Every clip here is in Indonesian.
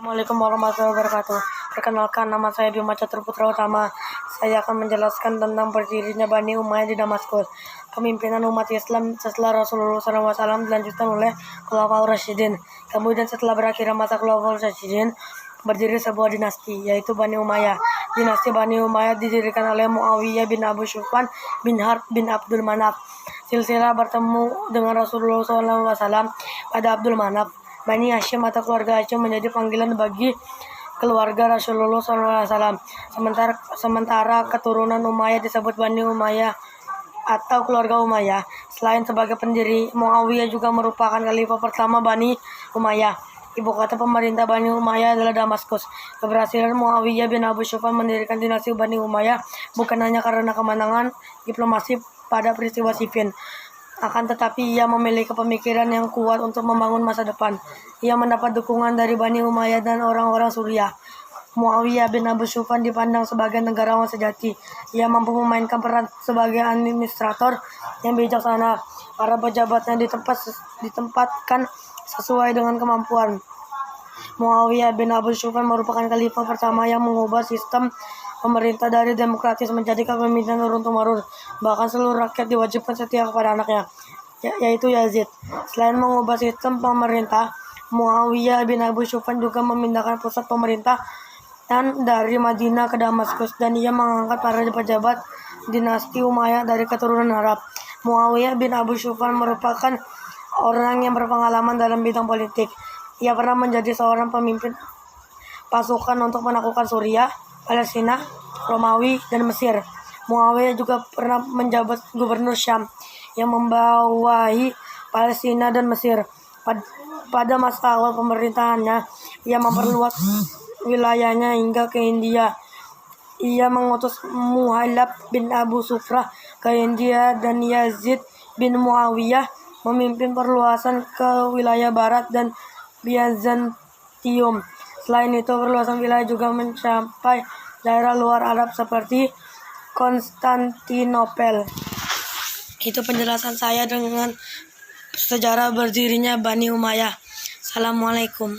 Assalamualaikum warahmatullahi wabarakatuh. Perkenalkan, nama saya Bima Catur Putra Utama. Saya akan menjelaskan tentang berdirinya Bani Umayyah di Damaskus. Kepemimpinan umat Islam setelah Rasulullah SAW dilanjutkan oleh Khulafaur Rasyidin. Kemudian setelah berakhirnya masa Khulafaur Rasyidin, berdiri sebuah dinasti, yaitu Bani Umayyah. Dinasti Bani Umayyah didirikan oleh Muawiyah bin Abu Sufyan bin Harb bin Abdul Manaf. Silsilah bertemu dengan Rasulullah SAW pada Abdul Manaf. Bani Hashim atau keluarga Hashim menjadi panggilan bagi keluarga Rasulullah SAW. Sementara keturunan Umayyah disebut Bani Umayyah atau keluarga Umayyah. Selain sebagai pendiri, Muawiyah juga merupakan khalifah pertama Bani Umayyah. Ibu kota pemerintah Bani Umayyah adalah Damaskus. Keberhasilan Muawiyah bin Abu Sufyan mendirikan dinasti Bani Umayyah bukan hanya karena kemenangan diplomasi pada peristiwa Siffin. Akan tetapi ia memiliki pemikiran yang kuat untuk membangun masa depan. Ia mendapat dukungan dari Bani Umayyah dan orang-orang Suriah. Muawiyah bin Abu Sufyan dipandang sebagai negarawan sejati. Ia mampu memainkan peran sebagai administrator yang bijaksana. Para pejabatnya ditempatkan sesuai dengan kemampuan. Muawiyah bin Abu Sufyan merupakan khalifah pertama yang mengubah sistem pemerintah dari demokratis menjadi kepemimpinan turun-temurun. Bahkan seluruh rakyat diwajibkan setia kepada anaknya, yaitu Yazid. Selain mengubah sistem pemerintah, Muawiyah bin Abu Sufyan juga memindahkan pusat pemerintahan dari Madinah ke Damaskus, dan ia mengangkat para pejabat dinasti Umayyah dari keturunan Arab. Muawiyah bin Abu Sufyan merupakan orang yang berpengalaman dalam bidang politik. Ia pernah menjadi seorang pemimpin pasukan untuk menaklukkan Suriah, Palestina, Romawi, dan Mesir. Muawiyah juga pernah menjabat gubernur Syam yang membawahi Palestina dan Mesir. Pada masa awal pemerintahannya, ia memperluas wilayahnya hingga ke India. Ia mengutus Muhailab bin Abu Sufrah ke India dan Yazid bin Muawiyah memimpin perluasan ke wilayah barat dan Byzantium. Selain itu, perluasan wilayah juga mencapai daerah luar Arab seperti Konstantinopel. Itu penjelasan saya dengan sejarah berdirinya Bani Umayyah. Assalamualaikum.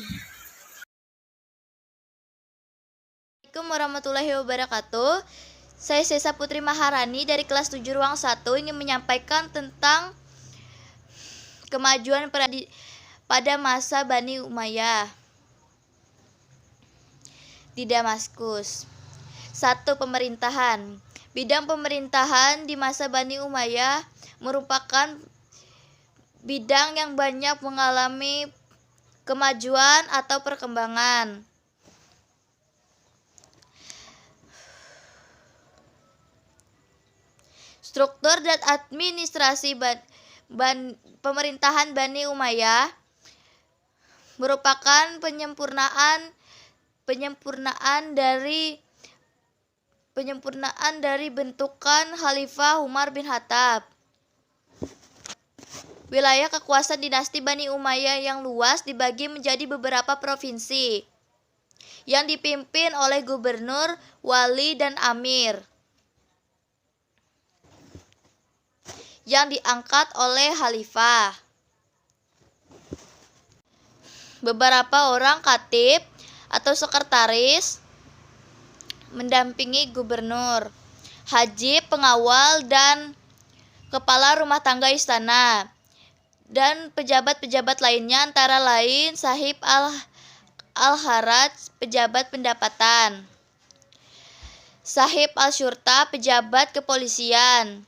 Assalamualaikum warahmatullahi wabarakatuh. Saya Sesa Putri Maharani dari kelas 7 ruang 1 ingin menyampaikan tentang kemajuan pada masa Bani Umayyah di Damaskus. 1. Pemerintahan. Bidang pemerintahan di masa Bani Umayyah merupakan bidang yang banyak mengalami kemajuan atau perkembangan. Struktur dan administrasi pemerintahan Bani Umayyah merupakan penyempurnaan dari bentukan Khalifah Umar bin Khattab. Wilayah kekuasaan dinasti Bani Umayyah yang luas dibagi menjadi beberapa provinsi yang dipimpin oleh gubernur, wali, dan amir yang diangkat oleh khalifah. Beberapa orang katib atau sekretaris mendampingi gubernur, hajib, pengawal, dan kepala rumah tangga istana, dan pejabat-pejabat lainnya antara lain sahib al-haraj, pejabat pendapatan, sahib al-syurta, pejabat kepolisian,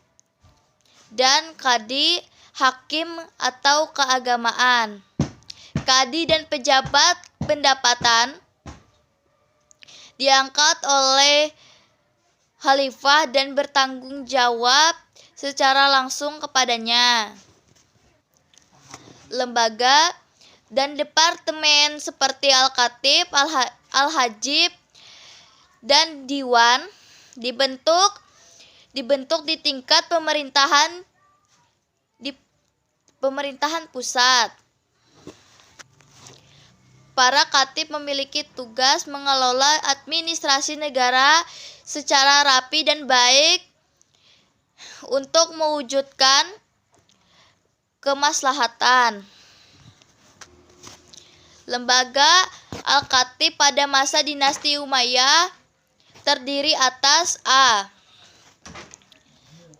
dan kadi, hakim atau keagamaan. Kadi dan pejabat pendapatan diangkat oleh khalifah dan bertanggung jawab secara langsung kepadanya. Lembaga dan departemen seperti al-khatib, al-hajib, dan diwan dibentuk di tingkat pemerintahan pusat. Para khatib memiliki tugas mengelola administrasi negara secara rapi dan baik untuk mewujudkan kemaslahatan. Lembaga Al-Khatib pada masa dinasti Umayyah terdiri atas A.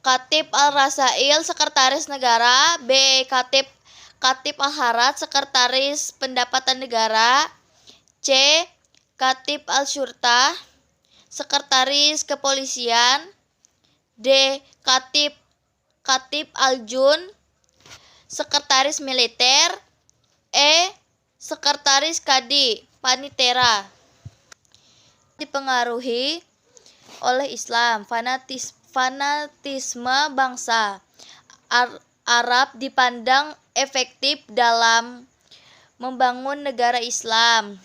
Khatib Al-Rasail, Sekretaris Negara. B. Khatib Al-Harat, Sekretaris Pendapatan Negara. C. Khatib Al-Syurta, Sekretaris Kepolisian. D. Khatib Al-Jun, Sekretaris Militer. E. Sekretaris Kadi Panitera. Dipengaruhi oleh Islam, fanatisme bangsa Arab dipandang efektif dalam membangun negara Islam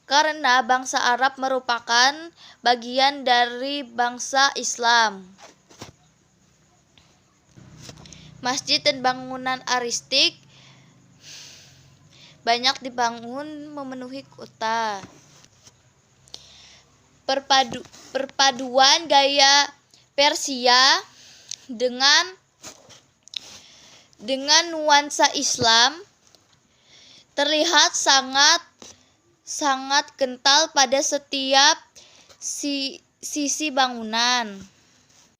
karena bangsa Arab merupakan bagian dari bangsa Islam. Masjid dan bangunan aristik banyak dibangun memenuhi kota. Perpaduan gaya Persia dengan nuansa Islam terlihat sangat kental pada setiap sisi bangunan.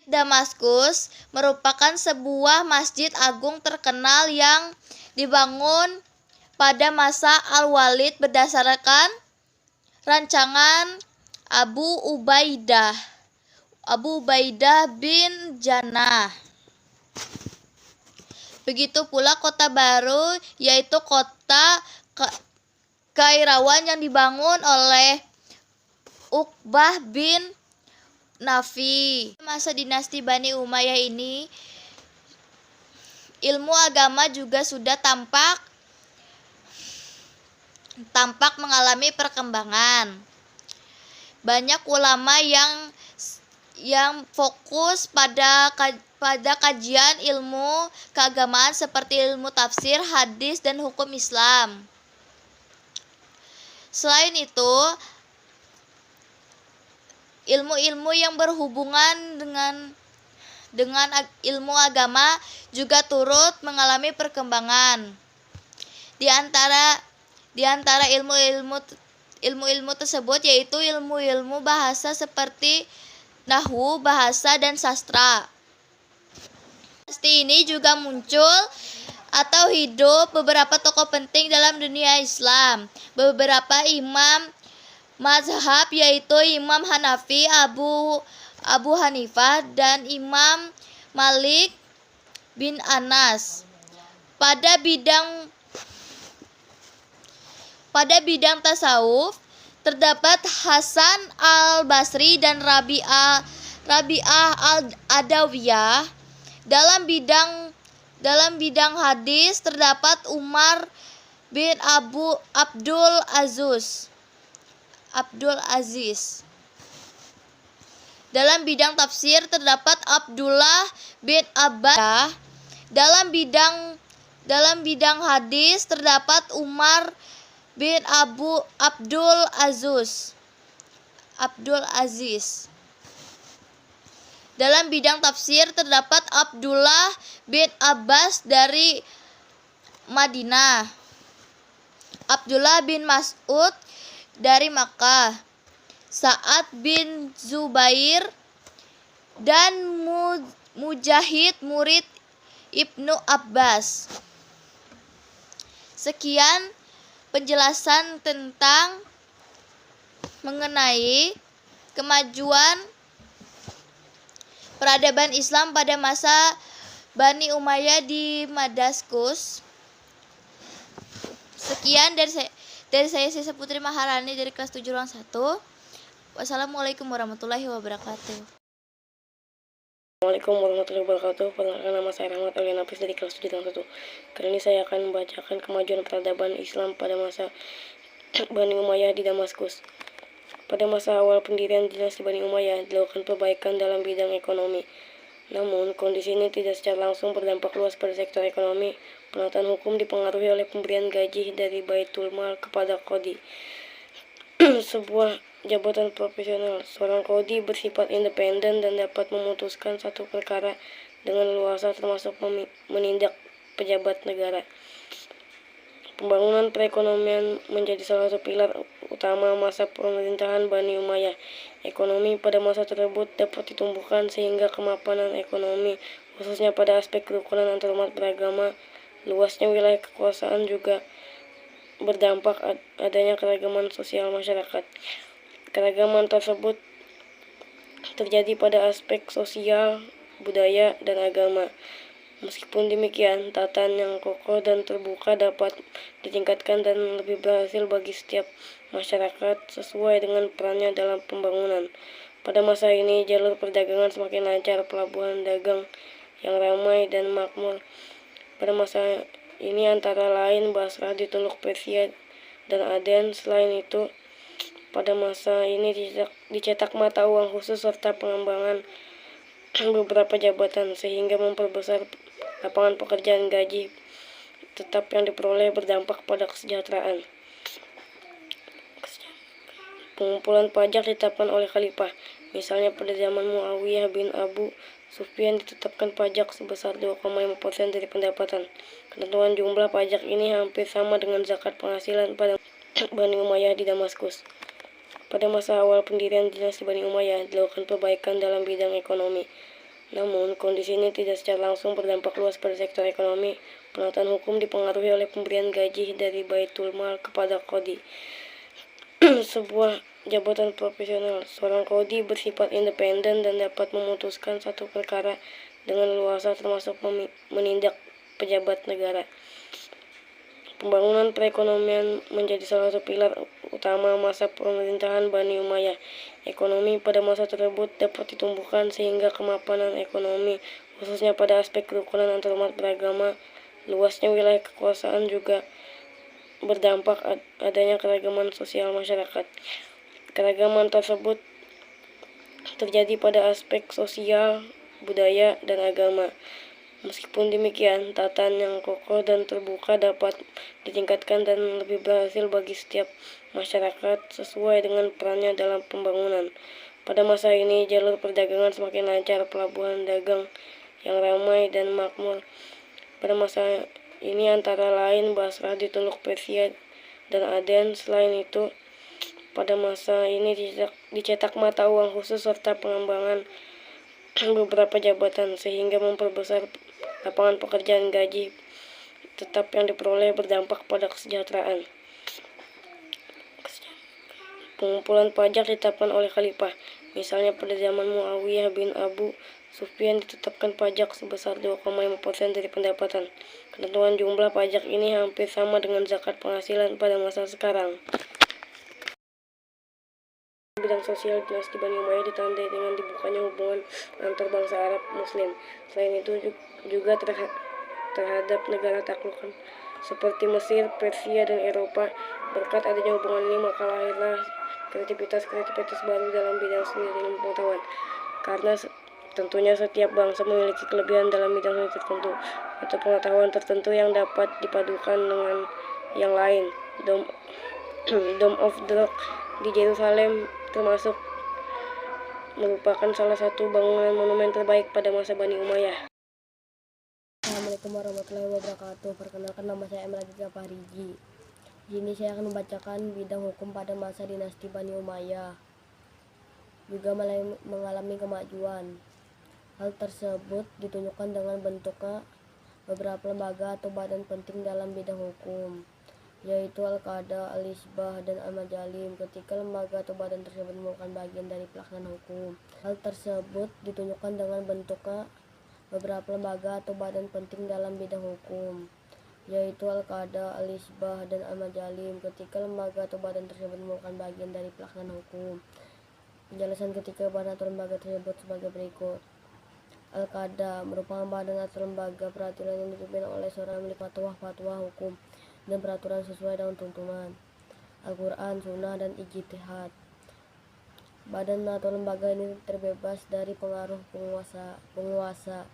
Damaskus merupakan sebuah masjid agung terkenal yang dibangun pada masa Al-Walid berdasarkan rancangan Abu Ubaidah bin Jannah. Begitu pula kota baru, yaitu kota Kairawan yang dibangun oleh Uqbah bin Nafi. Masa dinasti Bani Umayyah ini, ilmu agama juga sudah tampak mengalami perkembangan. Banyak ulama yang fokus pada kajian ilmu keagamaan seperti ilmu tafsir, hadis, dan hukum Islam. Selain itu, ilmu-ilmu yang berhubungan dengan ilmu agama juga turut mengalami perkembangan. Di antara ilmu-ilmu tersebut yaitu ilmu-ilmu bahasa seperti nahwu, bahasa, dan sastra. Pasti ini juga muncul atau hidup beberapa tokoh penting dalam dunia Islam. Beberapa imam mazhab yaitu Imam Hanafi, Abu Hanifah, dan Imam Malik bin Anas. Pada bidang tasawuf terdapat Hasan al-Basri dan Rabi'ah al-Adawiyah. Dalam bidang hadis terdapat Umar bin Abdul Aziz. Dalam bidang tafsir terdapat Abdullah bin Abbas. Dalam bidang hadis terdapat Umar bin Abdul Aziz. Dalam bidang tafsir terdapat Abdullah bin Abbas dari Madinah, Abdullah bin Mas'ud dari Makkah, Sa'ad bin Zubair, dan Mujahid murid Ibnu Abbas. Sekian penjelasan tentang mengenai kemajuan peradaban Islam pada masa Bani Umayyah di Damaskus. Sekian dari saya Sisa Putri Maharani dari kelas 7 ruang 1. Wassalamualaikum warahmatullahi wabarakatuh. Assalamualaikum warahmatullahi wabarakatuh. Perkenalkan, nama saya Rahmat Aulia Nafis dari kelas 7 tahun 1. Kali ini saya akan membacakan kemajuan peradaban Islam pada masa Bani Umayyah di Damaskus. Pada masa awal pendirian dinasti Bani Umayyah dilakukan perbaikan dalam bidang ekonomi. Namun, kondisi ini tidak secara langsung berdampak luas pada sektor ekonomi. Penataan hukum dipengaruhi oleh pemberian gaji dari Baitul Mal kepada Qadi, sebuah jabatan profesional. Seorang Qadi bersifat independen dan dapat memutuskan satu perkara dengan leluasa, termasuk menindak pejabat negara. Pembangunan perekonomian menjadi salah satu pilar utama masa pemerintahan Bani Umayyah. Ekonomi pada masa tersebut dapat ditumbuhkan sehingga kemapanan ekonomi, khususnya pada aspek kerukunan antarumat beragama. Luasnya wilayah kekuasaan juga berdampak adanya keragaman sosial masyarakat. Keragaman tersebut terjadi pada aspek sosial, budaya, dan agama. Meskipun demikian, tatanan yang kokoh dan terbuka dapat ditingkatkan dan lebih berhasil bagi setiap masyarakat sesuai dengan perannya dalam pembangunan. Pada masa ini, jalur perdagangan semakin lancar, pelabuhan dagang yang ramai dan makmur. Pada masa ini antara lain Basrah di Teluk Persia dan Aden. Selain itu, pada masa ini dicetak mata uang khusus serta pengembangan beberapa jabatan sehingga memperbesar lapangan pekerjaan. Gaji tetap yang diperoleh berdampak pada kesejahteraan. Pengumpulan pajak ditetapkan oleh khalifah. Misalnya pada zaman Muawiyah bin Abu Sufyan ditetapkan pajak sebesar 2,5% dari pendapatan. Ketentuan jumlah pajak ini hampir sama dengan zakat penghasilan pada Bani Umayyah di Damaskus. Pada masa awal pendirian dinasti Bani Umayyah dilakukan perbaikan dalam bidang ekonomi. Namun, kondisi ini tidak secara langsung berdampak luas pada sektor ekonomi. Penataan hukum dipengaruhi oleh pemberian gaji dari Baitul Mal kepada qadhi, sebuah jabatan profesional. Seorang qadhi bersifat independen dan dapat memutuskan satu perkara dengan leluasa termasuk menindak pejabat negara. Pembangunan perekonomian menjadi salah satu pilar utama masa pemerintahan Bani Umayyah. Ekonomi pada masa tersebut dapat ditumbuhkan sehingga kemapanan ekonomi, khususnya pada aspek kerukunan antarumat beragama. Luasnya wilayah kekuasaan juga berdampak adanya keragaman sosial masyarakat. Keragaman tersebut terjadi pada aspek sosial, budaya, dan agama. Meskipun demikian, tatanan yang kokoh dan terbuka dapat ditingkatkan dan lebih berhasil bagi setiap masyarakat sesuai dengan perannya dalam pembangunan. Pada masa ini, jalur perdagangan semakin lancar, pelabuhan dagang yang ramai dan makmur. Pada masa ini antara lain Basrah di Teluk Persia dan Aden. Selain itu, pada masa ini dicetak mata uang khusus serta pengembangan beberapa jabatan sehingga memperbesar lapangan pekerjaan. Gaji tetap yang diperoleh berdampak pada kesejahteraan. Pengumpulan pajak ditetapkan oleh khalifah. Misalnya pada zaman Muawiyah bin Abu Sufyan ditetapkan pajak sebesar 2,5% dari pendapatan. Ketentuan jumlah pajak ini hampir sama dengan zakat penghasilan pada masa sekarang. Bidang sosial, dinasti Bani Umayyah ditandai dengan dibukanya hubungan antar bangsa Arab Muslim. Selain itu juga terhadap negara taklukan seperti Mesir, Persia, dan Eropa. Berkat adanya hubungan ini maka lahirlah kreativitas baru dalam bidang seni dan pengetahuan. Karena tentunya setiap bangsa memiliki kelebihan dalam bidang seni tertentu atau pengetahuan tertentu yang dapat dipadukan dengan yang lain. Dome of the Rock di Yerusalem termasuk merupakan salah satu bangunan monumen terbaik pada masa Bani Umayyah. Assalamualaikum warahmatullahi wabarakatuh. Perkenalkan, nama saya Emel Agika Fahriji. Di sini saya akan membacakan bidang hukum pada masa dinasti Bani Umayyah juga mengalami kemajuan. Hal tersebut ditunjukkan dengan bentuknya beberapa lembaga atau badan penting dalam bidang hukum, yaitu Al-Qada, Al-Isbah, dan Al-Majalim. Ketika lembaga atau badan tersebut merupakan bagian dari pelaksanaan hukum, hal tersebut ditunjukkan dengan bentuknya beberapa lembaga atau badan penting dalam bidang hukum, yaitu Al-Qada, Al-Isbah, dan Al-Majalim. Ketika lembaga atau badan tersebut merupakan bagian dari pelaksanaan hukum. Penjelasan ketika badan atau lembaga tersebut sebagai berikut. Al-Qada merupakan badan atau lembaga peradilan yang dipimpin oleh seorang ahli fatwa hukum dan peraturan sesuai dengan tuntunan Al-Quran, Sunnah, dan ijtihad. Badan atau lembaga ini terbebas dari pengaruh penguasa,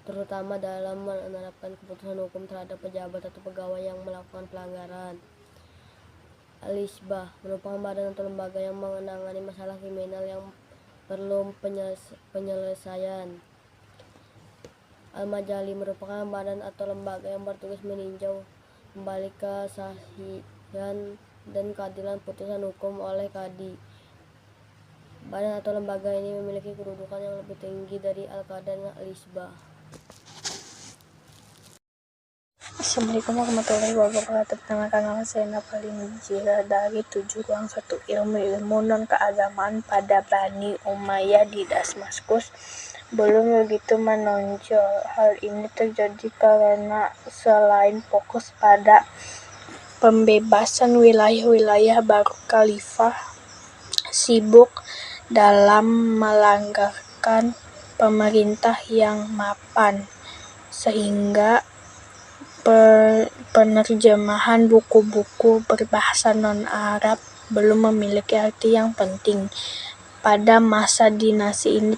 terutama dalam menerapkan keputusan hukum terhadap pejabat atau pegawai yang melakukan pelanggaran. Al-Isbah merupakan badan atau lembaga yang menangani masalah kriminal yang perlu penyelesaian. Al-Majalim merupakan badan atau lembaga yang bertugas meninjau kembali kesahihan dan keadilan putusan hukum oleh kadi. Badan atau lembaga ini memiliki kedudukan yang lebih tinggi dari Al-Qadha dan Al-Isbah. Assalamualaikum warahmatullahi wabarakatuh. Perkenalkan nama saya Nafalin Jira dari 7 ruang 1 ilmu non keagamaan pada Bani Umayyah di Damaskus belum begitu menonjol. Hal ini terjadi karena selain fokus pada pembebasan wilayah-wilayah baru, Khalifah sibuk dalam melanggarkan pemerintah yang mapan, sehingga penerjemahan buku-buku berbahasa non-Arab belum memiliki arti yang penting. Pada masa dinasti ini,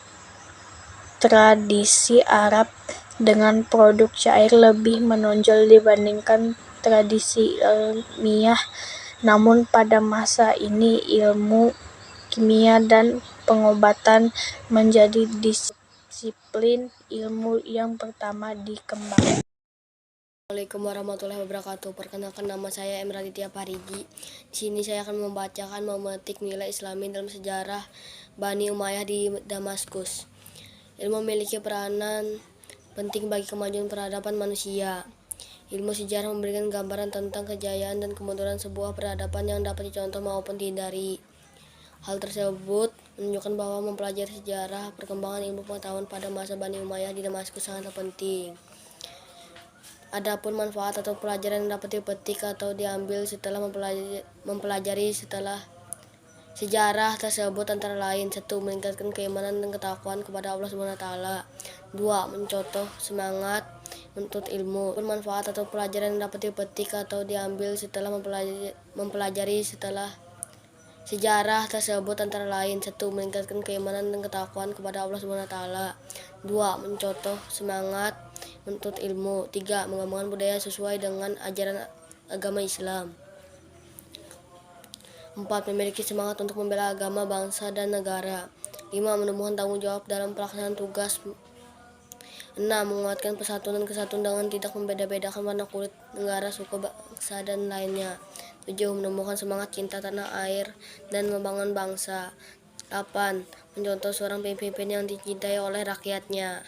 tradisi Arab dengan produk syair lebih menonjol dibandingkan tradisi ilmiah. Namun pada masa ini ilmu kimia dan pengobatan menjadi disiplin ilmu yang pertama dikembangkan. Assalamualaikum warahmatullahi wabarakatuh. Perkenalkan nama saya M. Raditya Parigi. Di sini saya akan memetik nilai Islami dalam sejarah Bani Umayyah di Damaskus. Ilmu memiliki peranan penting bagi kemajuan peradaban manusia. Ilmu sejarah memberikan gambaran tentang kejayaan dan kemunduran sebuah peradaban yang dapat dicontoh maupun dihindari. Hal tersebut menunjukkan bahwa mempelajari sejarah perkembangan ilmu pengetahuan pada masa Bani Umayyah di Damaskus sangatlah penting. Adapun manfaat atau pelajaran yang dapat dipetik atau diambil setelah mempelajari sejarah tersebut antara lain: 1. Meningkatkan keimanan dan ketakwaan kepada Allah SWT. 2. Mencontoh semangat menuntut ilmu. Manfaat atau pelajaran yang dapat dipetik atau diambil setelah mempelajari sejarah tersebut antara lain: 1. Meningkatkan keimanan dan ketakwaan kepada Allah SWT. 2. Mencontoh semangat menuntut ilmu. 3. Mengembangkan budaya sesuai dengan ajaran agama Islam. 4. Memiliki semangat untuk membela agama, bangsa, dan negara. 5. Menumbuhkan tanggung jawab dalam pelaksanaan tugas. 6. Menguatkan persatuan dan kesatuan dengan tidak membeda-bedakan warna kulit, negara, suku, bangsa, dan lainnya. 7. Menumbuhkan semangat cinta tanah air dan membangun bangsa. 8. Mencontoh seorang pemimpin yang dicintai oleh rakyatnya.